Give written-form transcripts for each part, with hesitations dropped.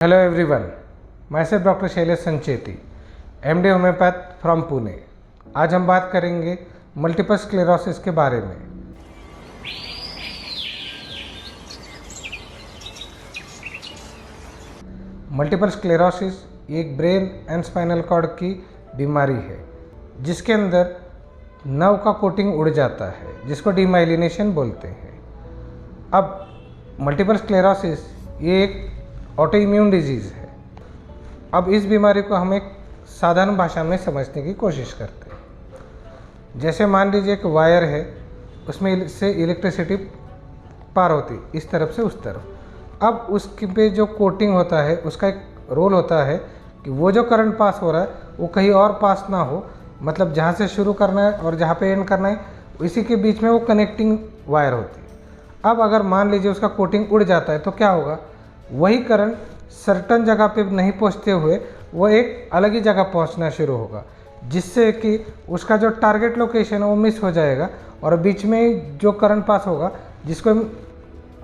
Hello everyone, मैं self doctor Shailesh Sancheti, MD homeopath from Pune. आज हम बात करेंगे मल्टीपल स्क्लेरोसिस के बारे में। मल्टीपल स्क्लेरोसिस एक ब्रेन एंड स्पाइनल कॉर्ड की बीमारी है जिसके अंदर नर्व का कोटिंग उड़ जाता है, जिसको डीमाइलिनेशन बोलते हैं। अब मल्टीपल स्क्लेरोसिस ये एक ऑटो इम्यून डिजीज़ है। अब इस बीमारी को हम एक साधारण भाषा में समझने की कोशिश करते हैं। जैसे मान लीजिए एक वायर है, उसमें से इलेक्ट्रिसिटी पार होती इस तरफ से उस तरफ। अब उसके पे जो कोटिंग होता है उसका एक रोल होता है कि वो जो करंट पास हो रहा है वो कहीं और पास ना हो, मतलब जहाँ से शुरू करना है और जहाँ पे एंड करना है इसी के बीच में वो कनेक्टिंग वायर होती है। अब अगर मान लीजिए उसका कोटिंग उड़ जाता है तो क्या होगा, वही करंट सर्टन जगह पे नहीं पहुंचते हुए वो एक अलग ही जगह पहुंचना शुरू होगा, जिससे कि उसका जो टारगेट लोकेशन है वो मिस हो जाएगा और बीच में जो करंट पास होगा, जिसको हम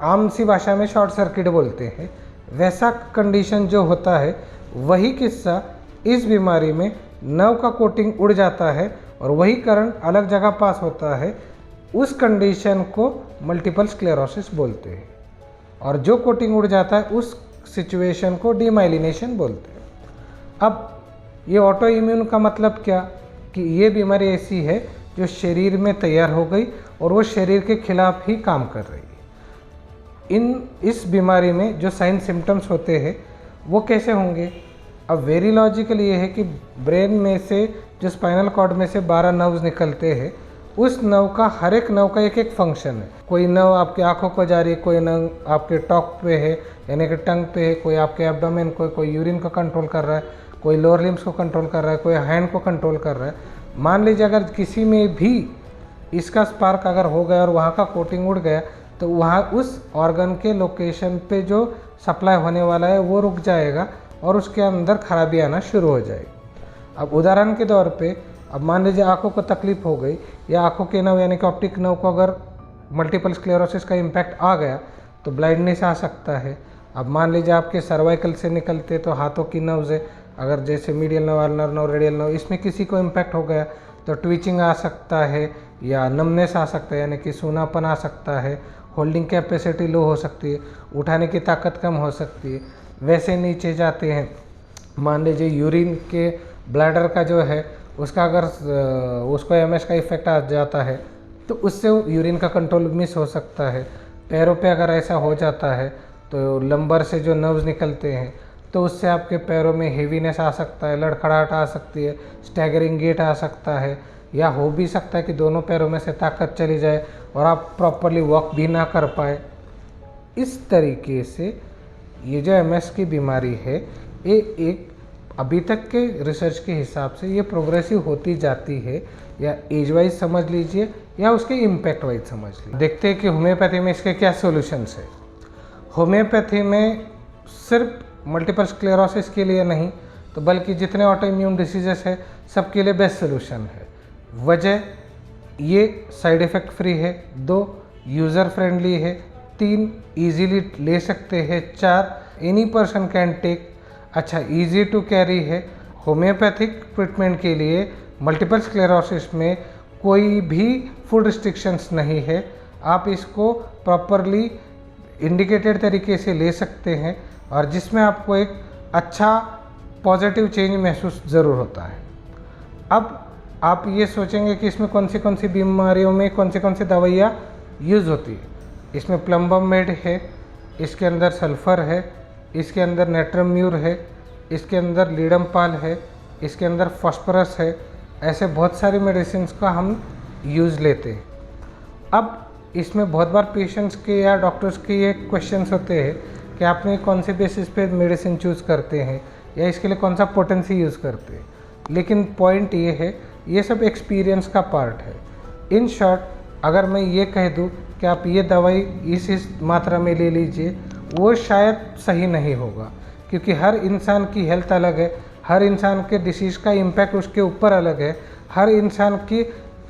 आम सी भाषा में शॉर्ट सर्किट बोलते हैं, वैसा कंडीशन जो होता है वही किस्सा इस बीमारी में नर्व का कोटिंग उड़ जाता है और वही करंट अलग जगह पास होता है। उस कंडीशन को मल्टीपल स्क्लेरोसिस बोलते हैं और जो कोटिंग उड़ जाता है उस सिचुएशन को डीमाइलिनेशन बोलते हैं। अब ये ऑटो इम्यून का मतलब क्या, कि ये बीमारी ऐसी है जो शरीर में तैयार हो गई और वो शरीर के खिलाफ ही काम कर रही है। इस बीमारी में जो साइन सिम्टम्स होते हैं वो कैसे होंगे। अब वेरी लॉजिकल ये है कि ब्रेन में से जो स्पाइनल कॉर्ड में से 12 नर्व्स निकलते हैं, उस नर्व का हर एक नर्व का एक एक फंक्शन है। कोई नर्व आपकी आंखों को जा रही है, कोई नर्व आपके टॉक पे है यानी कि टंग पे है, कोई आपके एब्डोमेन को, कोई यूरिन को कंट्रोल कर रहा है, कोई लोअर लिम्स को कंट्रोल कर रहा है, कोई हैंड को कंट्रोल कर रहा है। मान लीजिए अगर किसी में भी इसका स्पार्क अगर हो गया और वहाँ का कोटिंग उड़ गया तो वहाँ उस ऑर्गन के लोकेशन पे जो सप्लाई होने वाला है वो रुक जाएगा और उसके अंदर खराबी आना शुरू हो जाएगी। अब उदाहरण के तौर पे अब मान लीजिए आंखों को तकलीफ हो गई या आंखों के नर्व यानी कि ऑप्टिक नर्व को अगर मल्टीपल स्क्लेरोसिस का इम्पैक्ट आ गया तो ब्लाइंडनेस आ सकता है। अब मान लीजिए आपके सर्वाइकल से निकलते तो हाथों की नर्व्स है, अगर जैसे medial nerve, ulnar nerve, radial nerve, इसमें किसी को इम्पैक्ट हो गया तो ट्विचिंग आ सकता है या नमनेस आ सकता है यानी कि सूनापन आ सकता है, होल्डिंग कैपेसिटी लो हो सकती है, उठाने की ताकत कम हो सकती है। वैसे नीचे जाते हैं, मान लीजिए यूरिन के ब्लैडर का जो है उसका अगर उसको एमएस का इफेक्ट आ जाता है तो उससे यूरिन का कंट्रोल मिस हो सकता है। पैरों पे अगर ऐसा हो जाता है तो लंबर से जो नर्व्स निकलते हैं तो उससे आपके पैरों में हेवीनेस आ सकता है, लड़खड़ाहट आ सकती है, स्टैगरिंग गेट आ सकता है, या हो भी सकता है कि दोनों पैरों में से ताकत चली जाए और आप प्रॉपरली वॉक भी ना कर पाए। इस तरीके से ये जो एमएस की बीमारी है ये एक अभी तक के रिसर्च के हिसाब से ये प्रोग्रेसिव होती जाती है, या एज वाइज समझ लीजिए या उसके इम्पैक्ट वाइज समझ लीजिए। देखते हैं कि होम्योपैथी में इसके क्या सॉल्यूशंस है। होम्योपैथी में सिर्फ मल्टीपल स्क्लेरोसिस के लिए नहीं तो बल्कि जितने ऑटो इम्यून डिसीजेस है सबके लिए बेस्ट सोल्यूशन है। वजह ये साइड इफ़ेक्ट फ्री है, 2 यूज़र फ्रेंडली है, 3 ईजीली ले सकते हैं, 4 एनी पर्सन कैन टेक, अच्छा इजी टू कैरी है। होम्योपैथिक ट्रीटमेंट के लिए मल्टीपल स्क्लेरोसिस में कोई भी फूड रिस्ट्रिक्शंस नहीं है, आप इसको प्रॉपरली इंडिकेटेड तरीके से ले सकते हैं और जिसमें आपको एक अच्छा पॉजिटिव चेंज महसूस ज़रूर होता है। अब आप ये सोचेंगे कि इसमें कौन सी बीमारियों में कौन सी दवाइयाँ यूज़ होती है। इसमें प्लम्बामेड है, इसके अंदर सल्फ़र है, इसके अंदर नेट्रम्यूर है, इसके अंदर लीडमपाल है, इसके अंदर फॉस्फोरस है। ऐसे बहुत सारी मेडिसिन का हम यूज़ लेते हैं। अब इसमें बहुत बार पेशेंट्स के या डॉक्टर्स के ये क्वेश्चंस होते हैं कि आपने कौन से बेसिस पे मेडिसिन चूज़ करते हैं या इसके लिए कौन सा पोटेंसी यूज़ करते हैं। लेकिन पॉइंट ये है, ये सब एक्सपीरियंस का पार्ट है। इन शॉर्ट अगर मैं ये कह दूँ कि आप ये दवाई इस मात्रा में ले लीजिए, वो शायद सही नहीं होगा, क्योंकि हर इंसान की हेल्थ अलग है, हर इंसान के डिसीज़ का इम्पैक्ट उसके ऊपर अलग है, हर इंसान की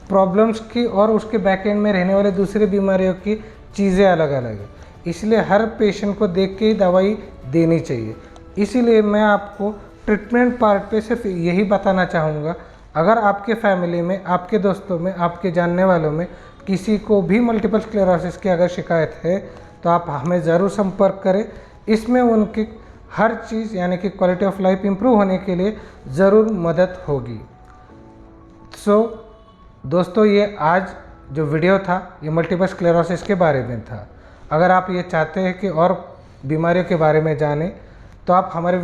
प्रॉब्लम्स की और उसके बैक एंड में रहने वाले दूसरी बीमारियों की चीज़ें अलग अलग है। इसलिए हर पेशेंट को देख के ही दवाई देनी चाहिए। इसीलिए मैं आपको ट्रीटमेंट पार्ट पे सिर्फ यही बताना चाहूँगा, अगर आपके फैमिली में, आपके दोस्तों में, आपके जानने वालों में किसी को भी मल्टीपल स्क्लेरोसिस की अगर शिकायत है तो आप हमें ज़रूर संपर्क करें। इसमें उनकी हर चीज़ यानी कि क्वालिटी ऑफ लाइफ इम्प्रूव होने के लिए ज़रूर मदद होगी। दोस्तों, ये आज जो वीडियो था ये मल्टीपल स्क्लेरोसिस के बारे में था। अगर आप ये चाहते हैं कि और बीमारियों के बारे में जानें तो आप हमारे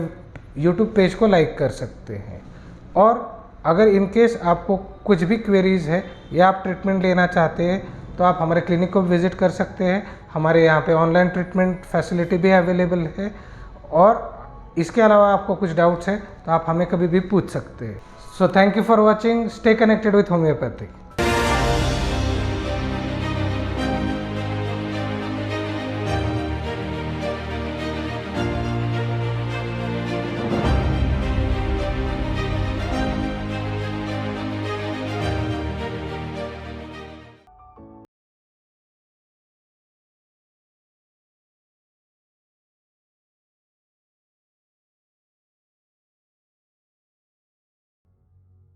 YouTube पेज को लाइक कर सकते हैं। और अगर इन केस आपको कुछ भी क्वेरीज़ है या आप ट्रीटमेंट लेना चाहते हैं तो आप हमारे क्लिनिक को विज़िट कर सकते हैं। हमारे यहाँ पे ऑनलाइन ट्रीटमेंट फैसिलिटी भी अवेलेबल है। और इसके अलावा आपको कुछ डाउट्स हैं तो आप हमें कभी भी पूछ सकते हैं। So thank you for watching. Stay connected with homeopathy.